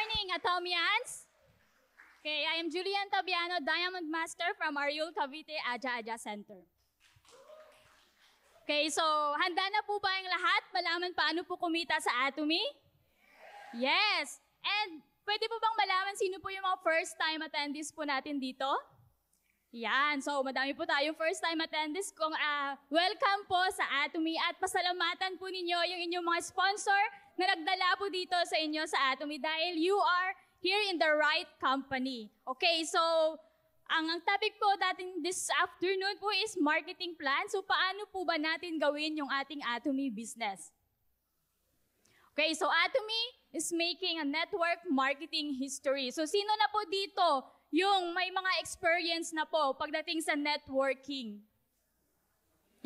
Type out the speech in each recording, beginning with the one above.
morning, Atomians! Okay, I am Julian Tabiano, Diamond Master from Ariul Cavite Aja Aja Center. Okay, so handa na po ba yung lahat? Malaman paano po kumita sa Atomy? Yes! And pwede po bang malaman sino po yung mga first time attendees po natin dito? Yan, so madami po tayong first time attendees. Welcome po sa Atomy at pasalamatan po ninyo yung inyong mga sponsor na nagdala po dito sa inyo sa Atomy dahil you are here in the right company. Okay, so ang topic po natin this afternoon po is marketing plan. So paano po ba natin gawin yung ating Atomy business? Okay, so Atomy is making a network marketing history. So sino na po dito yung may mga experience na po pagdating sa networking?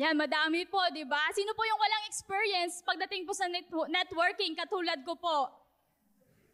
Yan, madami po, di ba? Sino po yung walang experience pagdating po sa networking katulad ko po?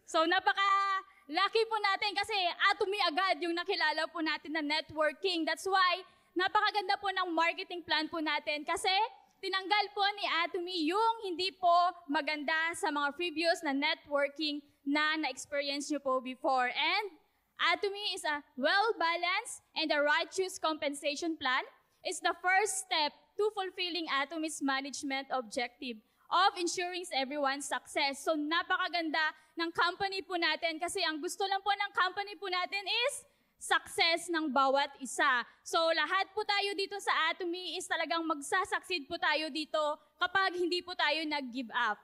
So napaka-lucky po natin kasi Atomy agad yung nakilala po natin na networking. That's why napakaganda po ng marketing plan po natin kasi tinanggal po ni Atomy yung hindi po maganda sa mga previous na networking na na-experience nyo po before. And Atomy is a well-balanced and the right choose compensation plan is the first step to fulfilling Atomy's management objective of ensuring everyone's success. So napakaganda ng company po natin kasi ang gusto lang po ng company po natin is success ng bawat isa. So lahat po tayo dito sa Atomy is talagang magsasucceed po tayo dito kapag hindi po tayo nag-give up.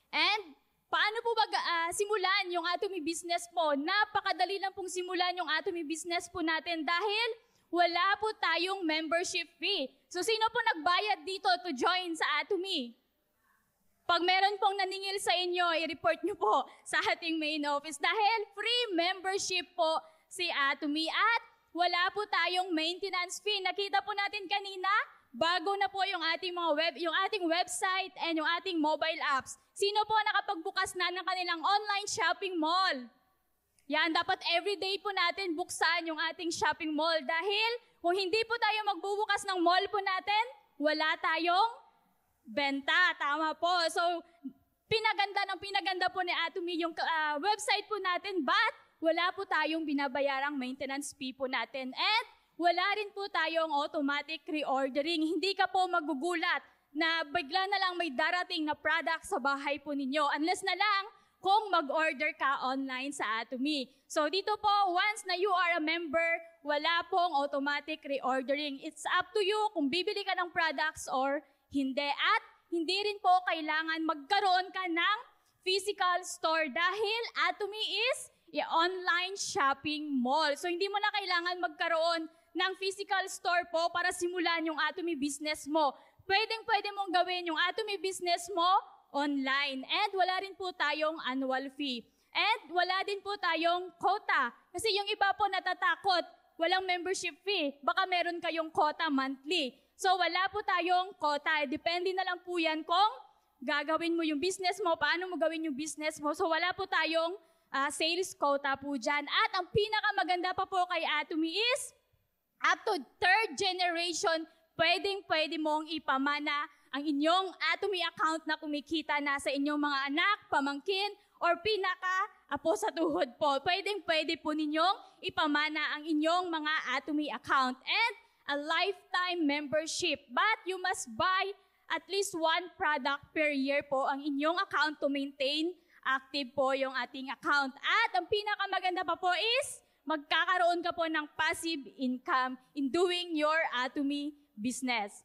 And paano po ba simulan yung Atomy business po? Napakadali lang pong simulan yung Atomy business po natin dahil wala po tayong membership fee. So sino po nagbayad dito to join sa Atomy? Pag meron pong naningil sa inyo, i-report nyo po sa ating main office dahil free membership po si Atomy at wala po tayong maintenance fee. Nakita po natin kanina, bago na po yung ating ating website and yung ating mobile apps. Sino po nakapagbukas na ng kanilang online shopping mall? Yan, dapat everyday po natin buksan yung ating shopping mall dahil kung hindi po tayo magbubukas ng mall po natin, wala tayong benta. Tama po. So, pinaganda po ni Atomy yung website po natin but wala po tayong binabayarang maintenance fee po natin. And wala rin po tayong automatic reordering. Hindi ka po magugulat na bigla na lang may darating na product sa bahay po ninyo. Unless na lang kung mag-order ka online sa Atomy. So dito po, once na you are a member, wala pong automatic reordering. It's up to you kung bibili ka ng products or hindi. At hindi rin po kailangan magkaroon ka ng physical store dahil Atomy is a online shopping mall. So hindi mo na kailangan magkaroon ng physical store po para simulan yung Atomy business mo. Pwede mong gawin yung Atomy business mo online. And wala rin po tayong annual fee. And wala din po tayong quota. Kasi yung iba po natatakot, walang membership fee. Baka meron kayong quota monthly. So wala po tayong quota. Depende na lang po yan kung gagawin mo yung business mo, paano mo gawin yung business mo. So wala po tayong sales quota po dyan. At ang pinakamaganda pa po kay Atomy is up to third generation, pwede mong ipamana ang inyong Atomy account na kumikita na sa inyong mga anak, pamangkin, or pinaka-apo sa tuhod po. Pwede po ninyong ipamana ang inyong mga Atomy account. And a lifetime membership. But you must buy at least one product per year po ang inyong account to maintain active po yung ating account. At ang pinakamaganda pa po is magkakaroon ka po ng passive income in doing your Atomy business.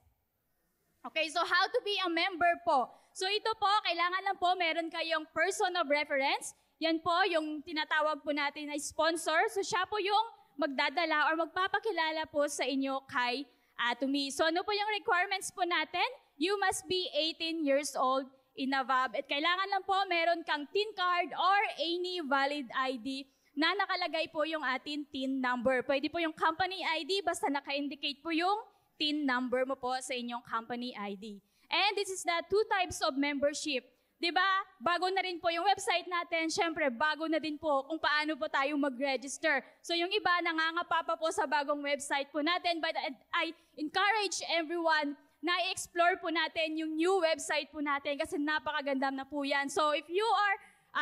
Okay, so how to be a member po? So ito po, kailangan lang po meron kayong person of reference. Yan po yung tinatawag po natin na sponsor. So siya po yung magdadala or magpapakilala po sa inyo kay Atomy. So ano po yung requirements po natin? You must be 18 years old in above. At kailangan lang po meron kang TIN card or any valid ID na nakalagay po yung ating TIN number. Pwede po yung company ID basta naka-indicate po yung TIN number mo po sa inyong company ID. And this is the two types of membership. Diba? Bago na rin po yung website natin. Syempre, bago na din po kung paano po tayo mag-register. So yung iba, nangangapa pa po sa bagong website po natin. But I encourage everyone na i-explore po natin yung new website po natin kasi napakaganda na po yan. So if you are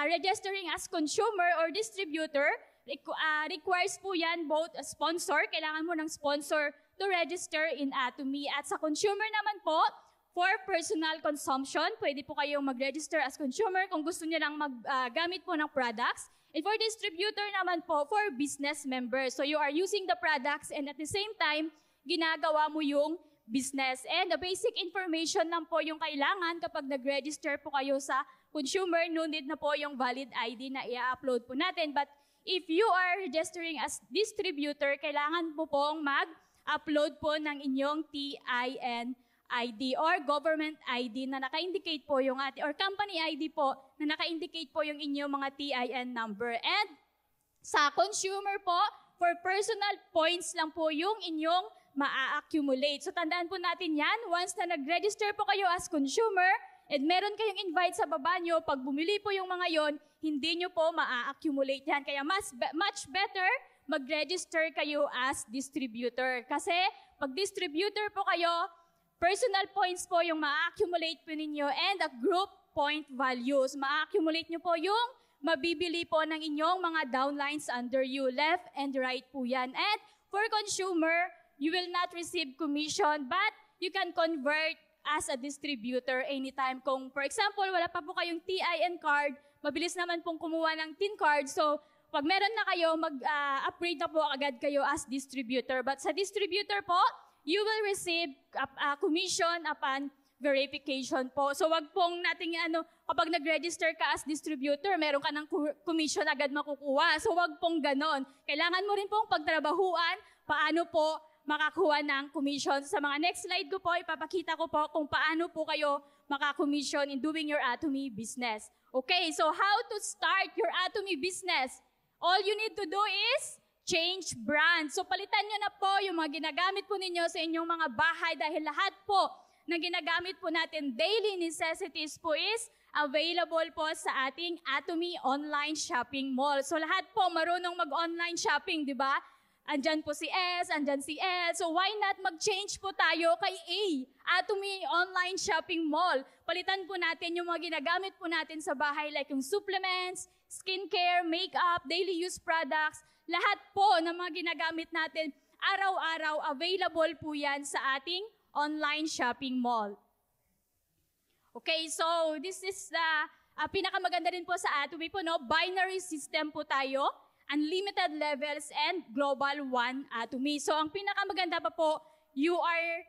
registering as consumer or distributor, requires po yan both a sponsor, kailangan mo ng sponsor to register in Atomy. At sa consumer naman po, for personal consumption, pwede po kayong mag-register as consumer kung gusto niyo lang maggamit po ng products. And for distributor naman po, for business members. So you are using the products and at the same time, ginagawa mo yung business. And the basic information lang po yung kailangan kapag nag-register po kayo sa consumer. No need na po yung valid ID na i-upload po natin. But if you are registering as distributor, kailangan po pong mag-upload po ng inyong TIN ID or government ID na naka-indicate po yung or company ID po na naka-indicate po yung inyong mga TIN number. And sa consumer po, for personal points lang po yung inyong maa-accumulate. So tandaan po natin yan, once na nag-register po kayo as consumer and meron kayong invite sa baba nyo, pag bumili po yung mga yon, hindi nyo po maa-accumulate yan. Kaya much better mag-register kayo as distributor. Kasi pag distributor po kayo, personal points po yung ma-accumulate po ninyo and a group point values. Ma-accumulate nyo po yung mabibili po ng inyong mga downlines under you. Left and right po yan. And for consumer, you will not receive commission but you can convert as a distributor anytime. Kung for example, wala pa po kayong TIN card, mabilis naman pong kumuha ng TIN card. So, pag meron na kayo, mag-upgrade na po agad kayo as distributor. But sa distributor po, you will receive a commission upon verification po. So wag pong nating kapag nag-register ka as distributor, meron ka ng commission agad makukuha. So wag pong ganon. Kailangan mo rin pong pagtrabahuan paano po makakuha ng commission. Sa mga next slide ko po, ipapakita ko po kung paano po kayo maka-commission in doing your Atomy business. Okay, so how to start your Atomy business? All you need to do is change brand. So palitan nyo na po yung mga ginagamit po ninyo sa inyong mga bahay dahil lahat po na ginagamit po natin daily necessities po is available po sa ating Atomy online shopping mall. So lahat po marunong mag-online shopping, di ba? Andyan po si S, andyan si L. So why not mag-change po tayo kay A, Atomy online shopping mall. Palitan po natin yung mga ginagamit po natin sa bahay like yung supplements, skincare, makeup, daily use products. Lahat po ng mga ginagamit natin, araw-araw, available po yan sa ating online shopping mall. Okay, so this is the pinakamaganda rin po sa Atomy po, no? Binary system po tayo, unlimited levels, and global one Atomy. So ang pinakamaganda pa po, you are,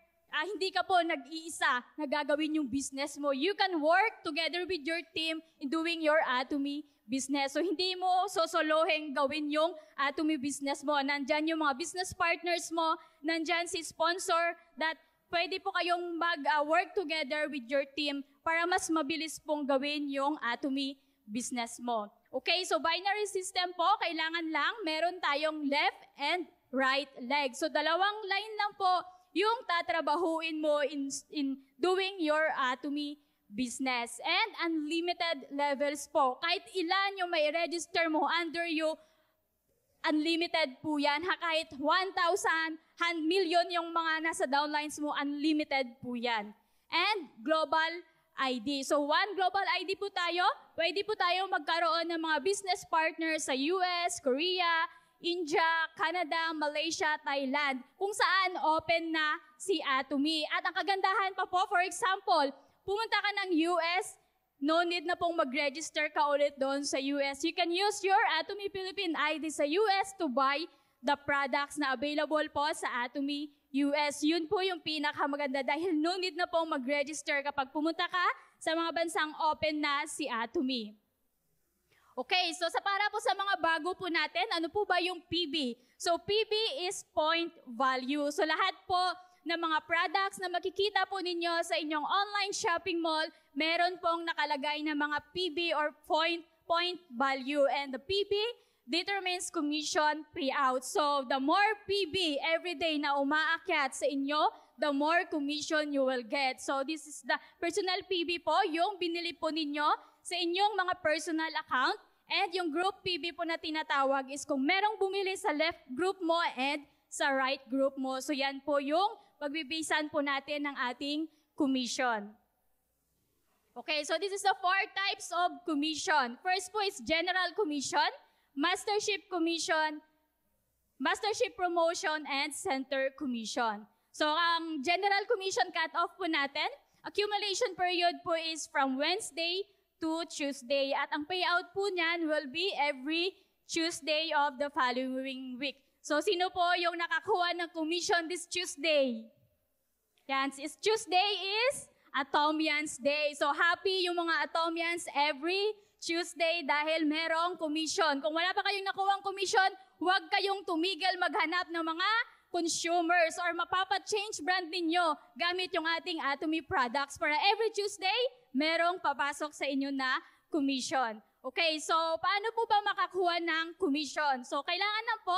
hindi ka po nag-iisa na gagawin yung business mo. You can work together with your team in doing your Atomy business. So, hindi mo sosolohin gawin yung Atomy business mo. Nandyan yung mga business partners mo, nandyan si sponsor that pwede po kayong mag-work together with your team para mas mabilis pong gawin yung Atomy business mo. Okay, so binary system po, kailangan lang meron tayong left and right leg. So, dalawang line lang po yung tatrabahuin mo in doing your Atomy business. And unlimited levels po. Kahit ilan yung may register mo under you, unlimited po yan. Kahit 1,000, 1 million yung mga nasa downlines mo, unlimited po yan. And global ID. So one global ID po tayo, pwede po tayo magkaroon ng mga business partners sa US, Korea, India, Canada, Malaysia, Thailand, kung saan open na si Atomy. At ang kagandahan pa po, for example, pumunta ka ng US, no need na pong mag-register ka ulit doon sa US. You can use your Atomy Philippine ID sa US to buy the products na available po sa Atomy US. Yun po yung pinakamaganda dahil no need na pong mag-register kapag pumunta ka sa mga bansang open na si Atomy. Okay, so para po sa mga bago po natin, ano po ba yung PB? So PB is point value. So lahat po na mga products na makikita po ninyo sa inyong online shopping mall, meron pong nakalagay na mga PB or point value. And the PB determines commission payout. So the more PB every day na umaakyat sa inyo, the more commission you will get. So this is the personal PB po, yung binili po ninyo sa inyong mga personal account. And yung group PB po na tinatawag is kung merong bumili sa left group mo and sa right group mo. So yan po yung pagbibisan po natin ng ating commission. Okay, so this is the 4 types of commission. First po is general commission, mastership commission, mastership promotion, and center commission. So ang general commission cut-off po natin, accumulation period po is from Wednesday to Tuesday. At ang payout po niyan will be every Tuesday of the following week. So sino po yung nakakuha ng commission this Tuesday? Yan, this Tuesday is Atomians Day. So happy yung mga Atomians every Tuesday dahil merong commission. Kung wala pa kayong nakuhang commission, huwag kayong tumigil maghanap ng mga consumers or mapapa-change brand ninyo gamit yung ating Atomy products para every Tuesday, merong papasok sa inyo na commission. Okay, so paano po ba makakuha ng commission? So kailangan na po,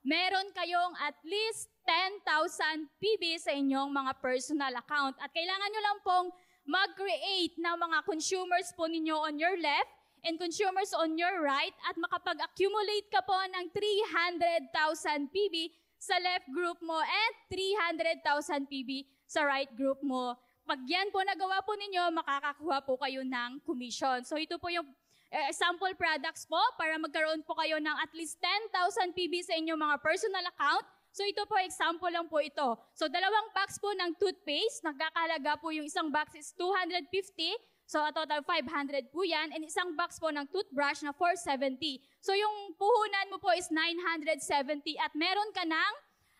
meron kayong at least 10,000 PB sa inyong mga personal account. At kailangan nyo lang pong mag-create ng mga consumers po ninyo on your left and consumers on your right at makapag-accumulate ka po ng 300,000 PB sa left group mo and 300,000 PB sa right group mo. Pag yan po nagawa po ninyo, makakakuha po kayo ng commission. So ito po yung sample products po para magkaroon po kayo ng at least 10,000 PB sa inyong mga personal account. So ito po, example lang po ito. So 2 box po ng toothpaste, nagkakalaga po yung isang box is 250. So a total 500 po yan. And isang box po ng toothbrush na 470. So yung puhunan mo po is 970 at meron ka ng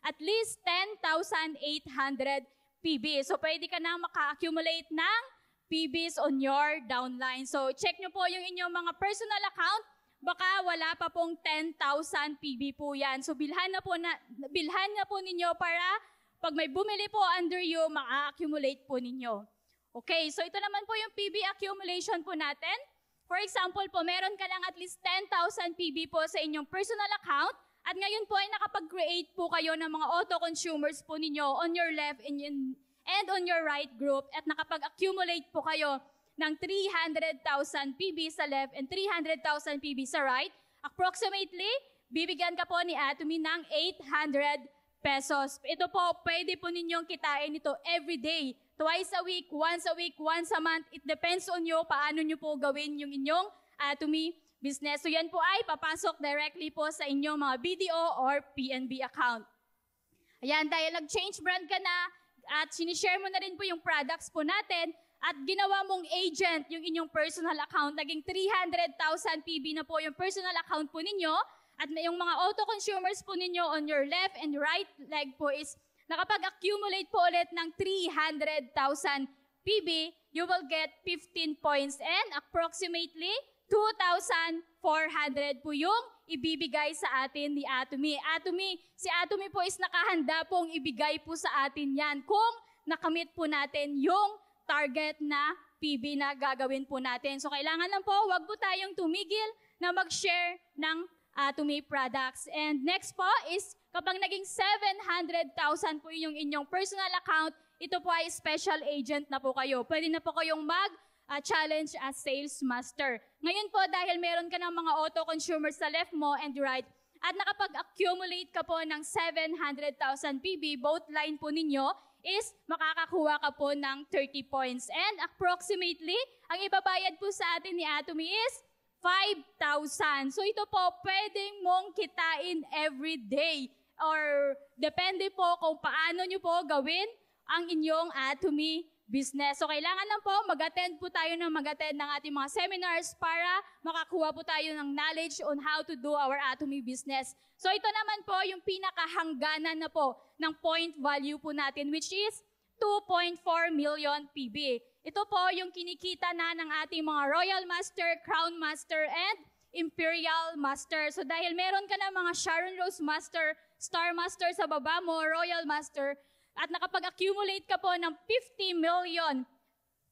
at least 10,800 PB. So pwede ka na maka-accumulate ng PBs on your downline. So check nyo po yung inyong mga personal account. Baka wala pa pong 10,000 PB po yan. So bilhan na po ninyo para pag may bumili po under you, maka-accumulate po ninyo. Okay, so ito naman po yung PB accumulation po natin. For example po, meron ka lang at least 10,000 PB po sa inyong personal account. At ngayon po ay nakapag-create po kayo ng mga auto-consumers po ninyo on your left and on your right group. At nakapag-accumulate po kayo ng 300,000 PB sa left and 300,000 PB sa right. Approximately, bibigyan ka po ni Atomy ng 800 pesos. Ito po, pwede po ninyong kitain ito every day. Twice a week, once a month. It depends on you paano nyo po gawin yung inyong Atomy business. So yan po ay papasok directly po sa inyong mga BDO or PNB account. Ayan, dahil nag-change brand ka na at sinishare mo na rin po yung products po natin, at ginawa mong agent yung inyong personal account, naging 300,000 PB na po yung personal account po ninyo, at yung mga auto-consumers po ninyo on your left and right leg po is nakapag-accumulate po ulit ng 300,000 PB, you will get 15 points and approximately 2,400 po yung ibibigay sa atin ni Atomy. Si Atomy po is nakahanda pong ibigay po sa atin yan kung nakamit po natin yung target na PB na gagawin po natin. So kailangan lang po, wag po tayong tumigil na mag-share ng Atomy products. And next po is kapag naging 700,000 po yung inyong personal account, ito po ay special agent na po kayo. Pwede na po kayong mag-challenge as sales master. Ngayon po, dahil meron ka ng mga auto-consumers sa left mo and right, at nakapag-accumulate ka po ng 700,000 PB, both line po ninyo, is makakakuha ka po ng 30 points. And approximately, ang ibabayad po sa atin ni Atomy is 5,000. So ito po, pwedeng mong kitain every day. Or depende po kung paano nyo po gawin ang inyong Atomy business. So kailangan lang po mag-attend po tayo ng ating mga seminars para makakuha po tayo ng knowledge on how to do our Atomy business. So ito naman po yung pinakahangganan na po ng point value po natin, which is 2.4 million PB. Ito po yung kinikita na ng ating mga Royal Master, Crown Master, and Imperial Master. So dahil meron ka na mga Sharon Rose Master, Star Master sa baba mo, Royal Master, at nakapag-accumulate ka po ng 50 million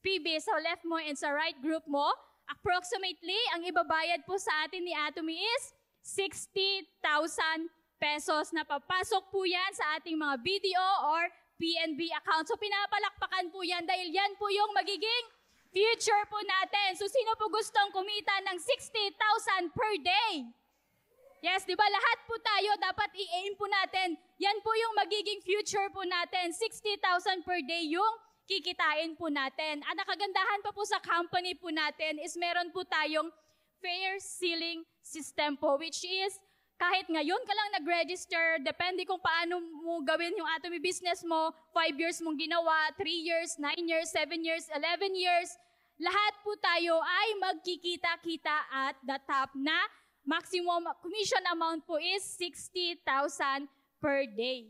PB sa left mo and sa right group mo, approximately, ang ibabayad po sa atin ni Atomy is 60,000 pesos na papasok po yan sa ating mga BDO or PNB account. So pinapalakpakan po yan dahil yan po yung magiging future po natin. So sino po gustong kumita ng 60,000 per day? Yes, di ba lahat po tayo dapat i-aim po natin. Yan po yung magiging future po natin. 60,000 per day yung kikitain po natin. At ang kagandahan pa po sa company po natin is meron po tayong fair ceiling system po, which is kahit ngayon ka lang nag-register, depende kung paano mo gawin yung Atomy business mo, 5 years mong ginawa, 3 years, 9 years, 7 years, 11 years, lahat po tayo ay magkikita-kita at the top na maximum commission amount po is 60,000 per day.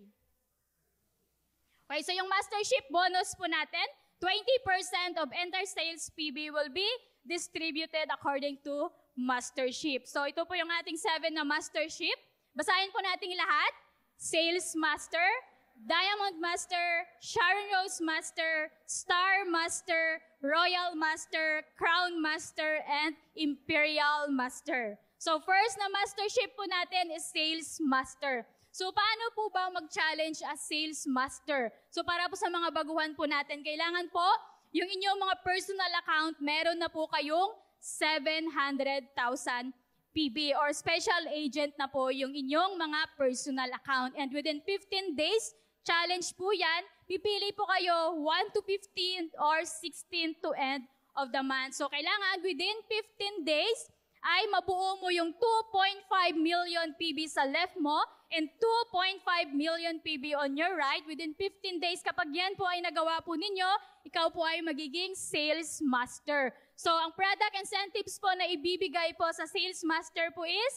Okay, so yung mastership bonus po natin, 20% of entire sales PB will be distributed according to mastership. So ito po yung ating 7 na mastership. Basahin po natin lahat. Sales Master, Diamond Master, Sharon Rose Master, Star Master, Royal Master, Crown Master, and Imperial Master. So first na mastership po natin is Sales Master. So paano po ba mag-challenge as Sales Master? So para po sa mga baguhan po natin, kailangan po yung inyong mga personal account, meron na po kayong 700,000 PB or special agent na po yung inyong mga personal account. And within 15 days, challenge po yan. Pipili po kayo 1 to 15 or 16 to end of the month. So kailangan within 15 days ay mabuo mo yung 2.5 million PB sa left mo and 2.5 million PB on your right. Within 15 days, kapag yan po ay nagawa po ninyo, ikaw po ay magiging sales master. So, ang product incentives po na ibibigay po sa sales master po is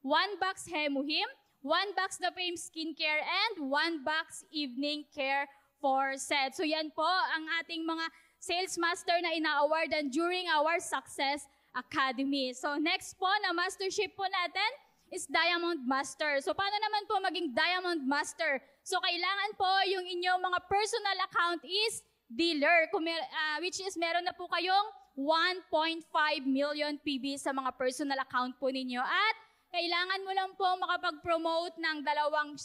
1 box Hemuhim, 1 box The Fame Skincare, and 1 box Evening Care for set. So, yan po ang ating mga sales master na ina-awardan during our Success Academy. So, next po na mastership po natin is Diamond Master. So, paano naman po maging Diamond Master? So, kailangan po yung inyong mga personal account is dealer, which is meron na po kayong 1.5 million PB sa mga personal account po ninyo. At kailangan mo lang po makapag-promote ng dalawang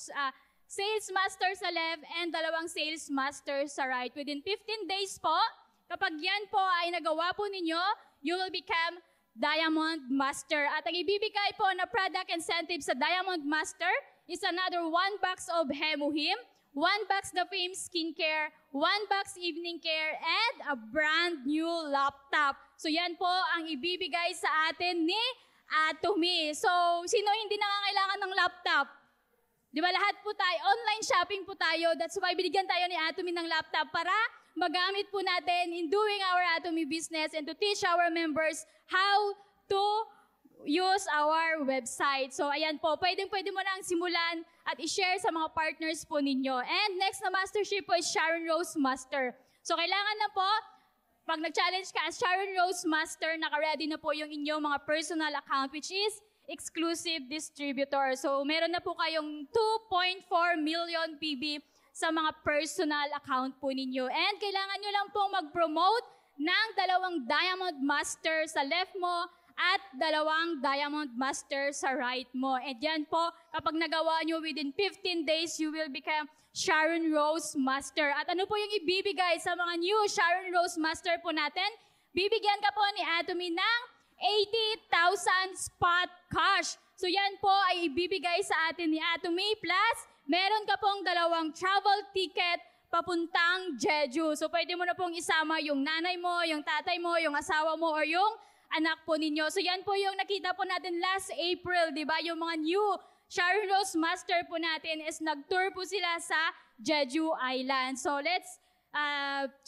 sales master sa left and dalawang sales master sa right. Within 15 days po, kapag yan po ay nagawa po ninyo, you will become Diamond Master. At ang ibibigay po na product incentive sa Diamond Master is another 1 box of Hemuhim, 1 box The Fame Skincare, 1 box Evening Care, and a brand new laptop. So yan po ang ibibigay sa atin ni Atomy. So sino hindi nangangailangan ng laptop? Di ba lahat po tayo, online shopping po tayo. That's why binigyan tayo ni Atomy ng laptop para magamit po natin in doing our Atomy business and to teach our members how to use our website. So ayan po, pwede mo nang simulan at i-share sa mga partners po ninyo. And next na mastership po is Sharon Rose Master. So kailangan na po, pag nag-challenge ka as Sharon Rose Master, naka-ready na po yung inyong mga personal account which is exclusive distributor. So meron na po kayong 2.4 million PB sa mga personal account po ninyo. And kailangan nyo lang pong mag-promote ng dalawang Diamond Master sa left mo at dalawang Diamond Master sa right mo. And yan po, kapag nagawa nyo within 15 days, you will become Sharon Rose Master. At ano po yung ibibigay sa mga new Sharon Rose Master po natin? Bibigyan ka po ni Atomy ng 80,000 spot cash. So yan po ay ibibigay sa atin ni Atomy plus meron ka pong dalawang travel ticket papuntang Jeju. So pwede mo na pong isama yung nanay mo, yung tatay mo, yung asawa mo, or yung anak po ninyo. So yan po yung nakita po natin last April, di ba? Yung mga new Sharon Rose Master po natin is nag-tour po sila sa Jeju Island. So let's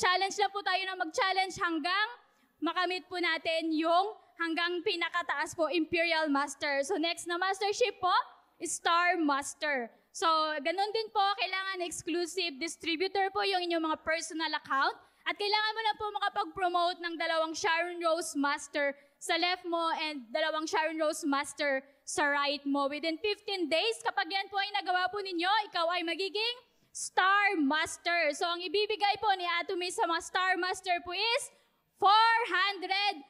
challenge na po tayo na mag-challenge hanggang makamit po natin yung hanggang pinakataas po, Imperial Master. So next na mastership po is Star Master. So ganun din po, kailangan exclusive distributor po yung inyong mga personal account. At kailangan mo na po makapag-promote ng dalawang Sharon Rose Master sa left mo and dalawang Sharon Rose Master sa right mo. Within 15 days, kapag yan po ay nagawa po ninyo, ikaw ay magiging Star Master. So ang ibibigay po ni Atomy sa mga Star Master po is 400,000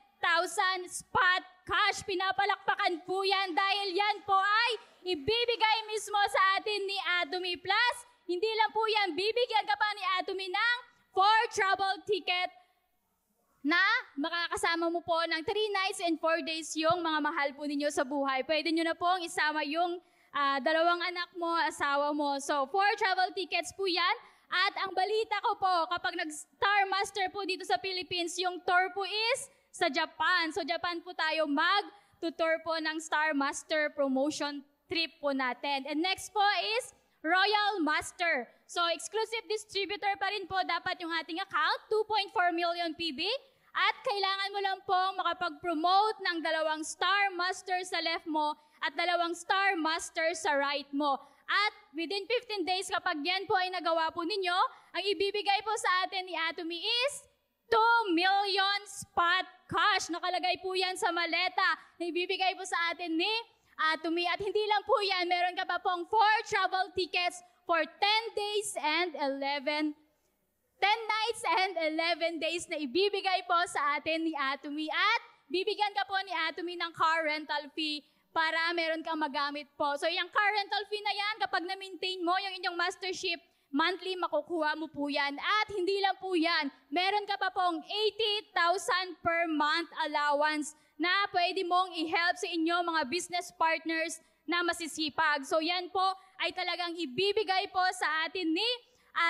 spot cash. Pinapalakpakan po yan dahil yan po ay ibibigay mismo sa atin ni Atomy. Plus, hindi lang po yan, bibigyan ka pa ni Atomy ng 4 travel ticket na makakasama mo po ng 3 nights and 4 days yung mga mahal po ninyo sa buhay. Pwede nyo na pong isama yung dalawang anak mo, asawa mo. So, 4 travel tickets po yan. At ang balita ko po, kapag nag-Star Master po dito sa Philippines, yung tour po is sa Japan. So Japan po tayo mag-tour po ng Star Master promotion trip po natin. And next po is Royal Master. So exclusive distributor pa rin po dapat yung ating account, 2.4 million PB. At kailangan mo lang pong makapag-promote ng 2 Star Master sa left mo at 2 Star Master sa right mo. At within 15 days, kapag yan po ay nagawa po ninyo, ang ibibigay po sa atin ni Atomy is 2 million spot cash. Nakalagay po yan sa maleta na ibibigay po sa atin ni Atomy. At hindi lang po yan, meron ka pa pong 4 travel tickets for 10 days and 10 nights and 11 days na ibibigay po sa atin ni Atomy. At bibigyan ka po ni Atomy ng car rental fee para meron kang magamit po. So yung car rental fee na yan, kapag na-maintain mo yung inyong mastership, monthly makukuha mo po yan. At hindi lang po yan, meron ka pa pong 80,000 per month allowance na pwede mong i-help sa inyong mga business partners na masisipag. So yan po ay talagang ibibigay po sa atin ni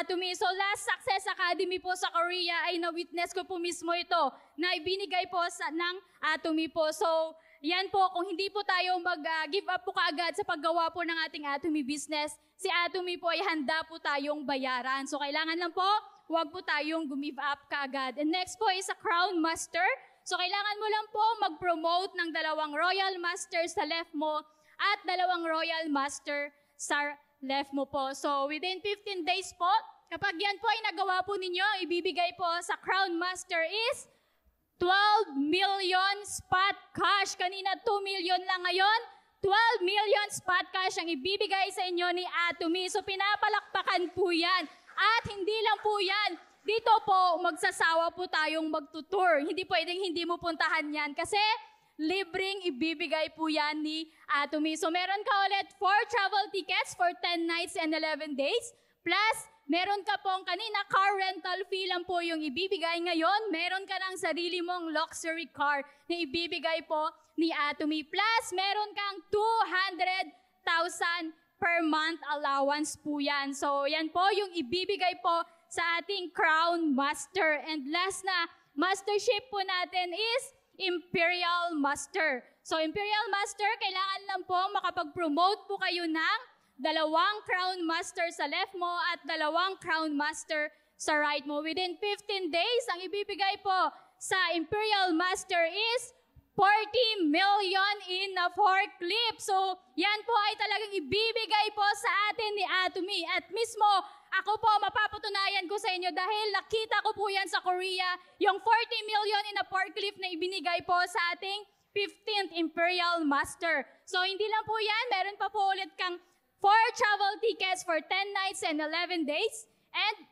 Atomy. So last Success Academy po sa Korea ay na-witness ko po mismo ito na ibinigay po ng Atomy po. So yan po, kung hindi po tayo mag-give up po kaagad sa paggawa po ng ating Atomy business, si Atomy po ay handa po tayong bayaran. So kailangan lang po, huwag po tayong give up kaagad. And next po is a Crown Master. So kailangan mo lang po mag-promote ng 2 Royal Master sa left mo at 2 Royal Master sa left mo po. So within 15 days po, kapag yan po ay nagawa po ninyo, ibibigay po sa Crown Master is 12 million spot cash. Kanina 2 million lang, ngayon 12 million spot cash ang ibibigay sa inyo ni Atomy. So pinapalakpakan po yan. At hindi lang po yan, dito po magsasawa po tayong magtutour. Hindi pwedeng hindi mo puntahan yan kasi libreng ibibigay po yan ni Atomy. So meron ka ulit 4 travel tickets for 10 nights and 11 days. Plus, meron ka pong kanina car rental fee lang po yung ibibigay. Ngayon, meron ka ng sarili mong luxury car na ibibigay po ni Atomy. Plus, meron kang 200,000 per month allowance po yan. So yan po yung ibibigay po sa ating Crown Master. And last na, mastership po natin is Imperial Master. So Imperial Master, kailangan lang po makapag-promote po kayo ng 2 Crown Master sa left mo at 2 Crown Master sa right mo. Within 15 days, ang ibibigay po sa Imperial Master is 40 million in a forklift. So yan po ay talagang ibibigay po sa atin ni Atomy. At mismo, ako po mapapatunayan ko sa inyo dahil nakita ko po yan sa Korea, yung 40 million in a forklift na ibinigay po sa ating 15th Imperial Master. So hindi lang po yan, meron pa po ulit kang 4 travel tickets for 10 nights and 11 days. And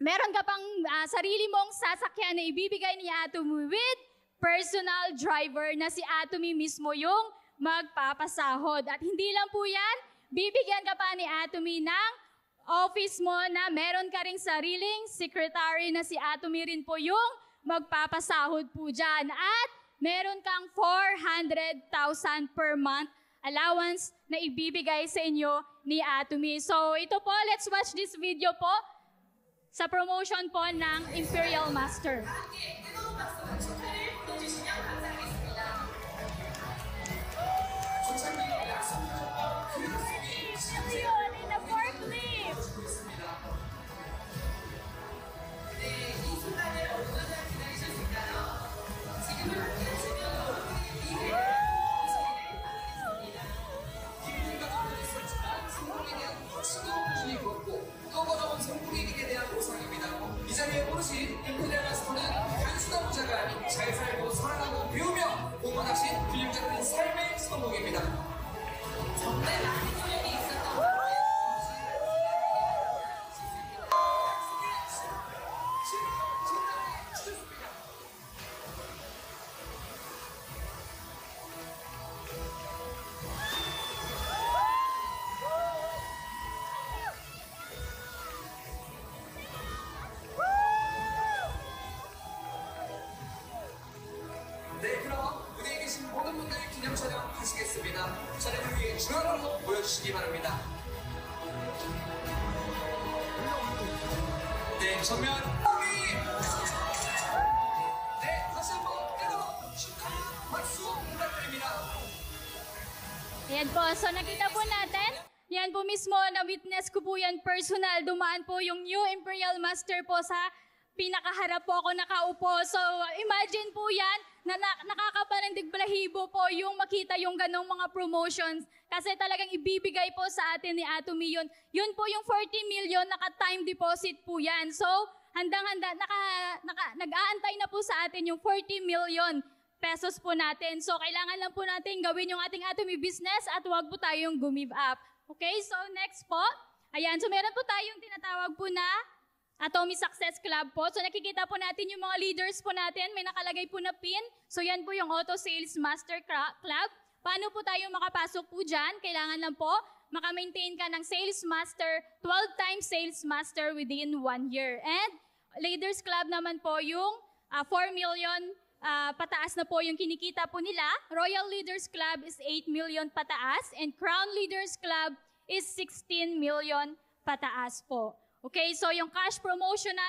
meron ka pang sarili mong sasakyan na ibibigay ni Atomy with personal driver na si Atomy mismo yung magpapasahod. At hindi lang po yan, bibigyan ka pa ni Atomy ng office mo na meron ka ring sariling secretary na si Atomy rin po yung magpapasahod po dyan. At meron kang 400,000 per month allowance na ibibigay sa inyo ni Atomy. So ito po, let's watch this video po sa promotion po ng Imperial Master. 이 자리에 오르신 임페리얼 마스터는 단순한 부자가 아닌 잘 살고 사랑하고 배우며 공헌하신 균형잡힌 삶의 성공입니다. 정말 많은 소용이 있었던 네, 그럼 무대에 계신 모든 분들 기념 촬영 하시겠습니다. 촬영을 위해 중앙으로 모여주시기 바랍니다. 네, 정면 우리 네, 다시 한번 여러분 축하 박수 부탁드립니다. Ayan po, so nakita po natin, yan po mismo, na-witness ko po yan personal. Dumaan po yung new Imperial Master po sa pinakaharap po ako nakaupo. So imagine po yan, na nakakapanindig balahibo po yung makita yung ganong mga promotions. Kasi talagang ibibigay po sa atin ni Atomy yun. Yun po yung 40 million, naka-time deposit po yan. So handang-handa, nag-aantay na po sa atin yung 40 million pesos po natin. So, kailangan lang po natin gawin yung ating Atomy business at huwag po tayong gumive up. Okay, so next po. Ayan, so meron po tayong tinatawag po na Atomy Success Club po. So, nakikita po natin yung mga leaders po natin. May nakalagay po na pin. So, yan po yung Auto Sales Master Club. Paano po tayo makapasok po dyan? Kailangan lang po maka-maintain ka ng Sales Master, 12 times Sales Master within 1 year. And Leaders Club naman po yung 4 million pataas na po yung kinikita po nila. Royal Leaders Club is 8 million pataas and Crown Leaders Club is 16 million pataas po. Okay, so yung cash promotion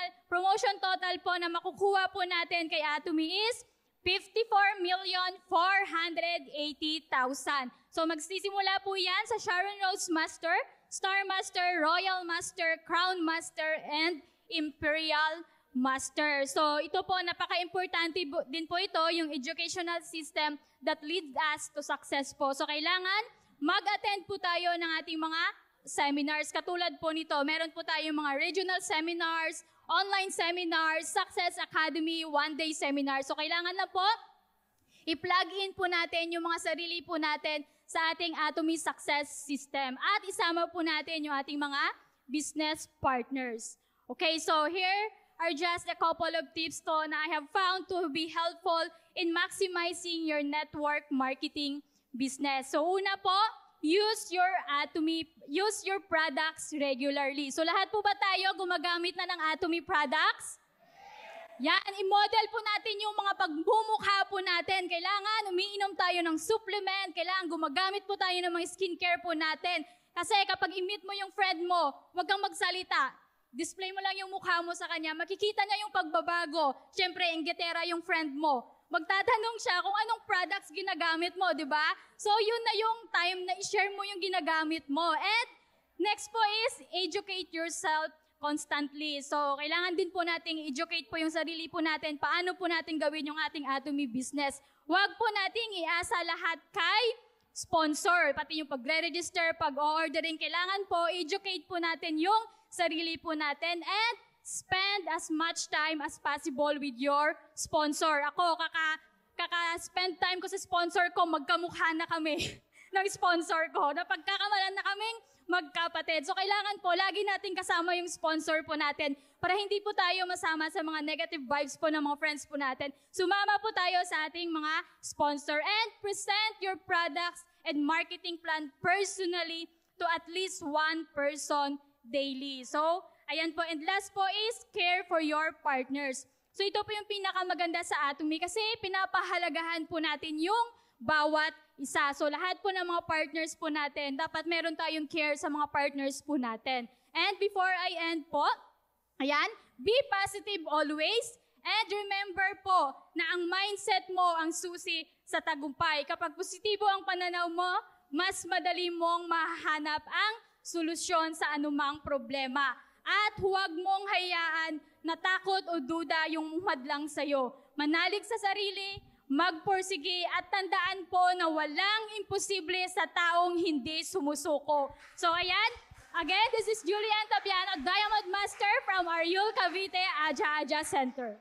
total po na makukuha po natin kay Atomy is 54,480,000. So magsisimula po yan sa Sharon Rhodes Master, Star Master, Royal Master, Crown Master, and Imperial Master. So ito po, napaka-importante din po ito, yung educational system that leads us to success po. So kailangan mag-attend po tayo ng ating mga seminars. Katulad po nito, meron po tayong mga regional seminars, online seminars, Success Academy, one-day seminars. So kailangan na po, i-plug in po natin yung mga sarili po natin sa ating Atomy Success System. At isama po natin yung ating mga business partners. Okay, so here are just a couple of tips to na I have found to be helpful in maximizing your network marketing business. So una po, use your products regularly. So lahat po ba tayo gumagamit na ng Atomy products? Yan, i-model po natin yung mga pagbumukha po natin. Kailangan umiinom tayo ng supplement, kailangan gumagamit po tayo ng mga skincare po natin. Kasi kapag i-meet mo yung friend mo, huwag kang magsalita. Display mo lang yung mukha mo sa kanya, makikita niya yung pagbabago. Siyempre, inggitera yung friend mo. Magtatanong siya kung anong products ginagamit mo, di ba? So, yun na yung time na i-share mo yung ginagamit mo. And next po is, educate yourself constantly. So, kailangan din po nating educate po yung sarili po natin. Paano po natin gawin yung ating Atomy business. Huwag po nating iasa lahat kay sponsor. Pati yung pagre-register, pag-ordering, kailangan po, educate po natin yung sarili po natin and spend as much time as possible with your sponsor. Ako, kaka-spend time ko sa sponsor ko, magkamukha na kami ng sponsor ko. Napagkakamalan na kaming magkapatid. So, kailangan po, lagi natin kasama yung sponsor po natin para hindi po tayo masama sa mga negative vibes po ng mga friends po natin. Sumama po tayo sa ating mga sponsor and present your products and marketing plan personally to at least one person daily. So, ayan po. And last po is care for your partners. So, ito po yung pinakamaganda sa Atomy kasi pinapahalagahan po natin yung bawat isa. So, lahat po ng mga partners po natin, dapat meron tayong care sa mga partners po natin. And before I end po, ayan, be positive always. And remember po na ang mindset mo ang susi sa tagumpay. Kapag positibo ang pananaw mo, mas madali mong mahanap ang solusyon sa anumang problema. At huwag mong hayaan na takot o duda yung humadlang sa'yo. Manalig sa sarili, magpursige at tandaan po na walang imposible sa taong hindi sumusuko. So ayan, again, this is Julian Tapiano, Diamond Master from Ariul Cavite Aja Aja Center.